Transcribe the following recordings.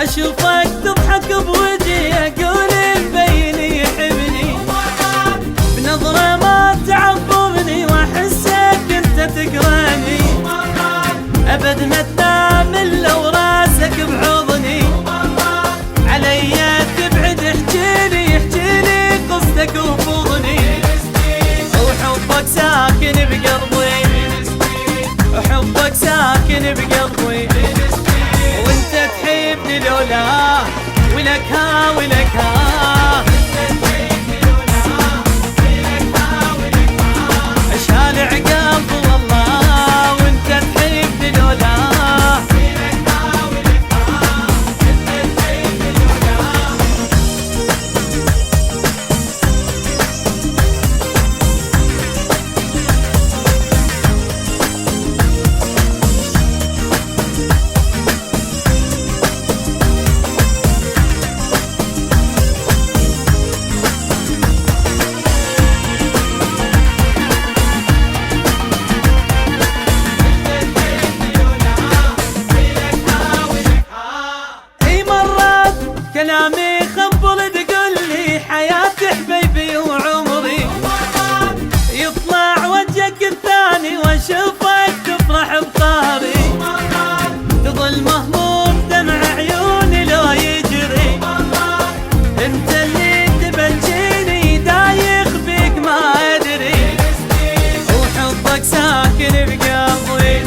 اشوفك تضحك بوجهي اقول مبين يحبني، بنظرة ما تعظمني واحسك انت تكرهني، ابد ما تنام الا وراسك بحضني، علي تبعد احجيلي قصدك وفضني، وحبك ساكن بقلبي، وحبك ساكن بقلبي، وانت تحبني لولا ولك ها ولك ها، شالع قلبي والله وانت تحبني لولا. كلامي خبل تقول لي حياتي حبيبي وعمري، يطلع وجهك الثاني واشوفك تفرح بطاري، تظل مهموم دمع عيوني لو يجري، انت اللي تبجيني دايخ فيك ما ادري، وحبك ساكن بقلبي،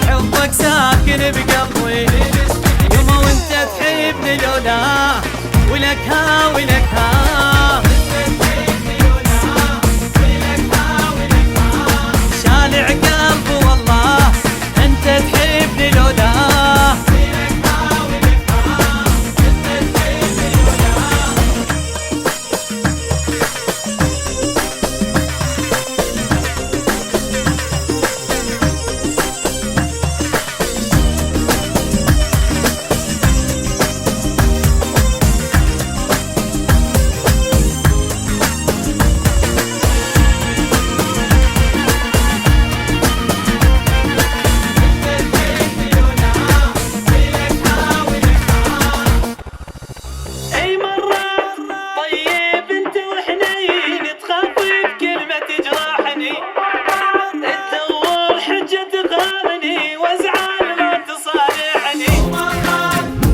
حبك ساكن بقلبي، يوم وانت تحبني لولا ولك ها ولك ها، شالع قلبي والله انت تحبني لولا.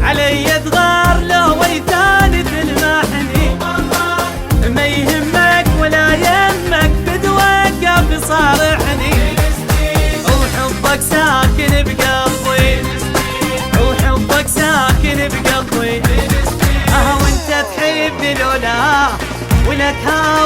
علي تغار لو ويثاني تلمحني، ما يهمك ولا يهمك بتوقف صارحني، وحبك ساكن بقلبي، وحبك ساكن بقلبي، وانت تحبني لولا ولك ها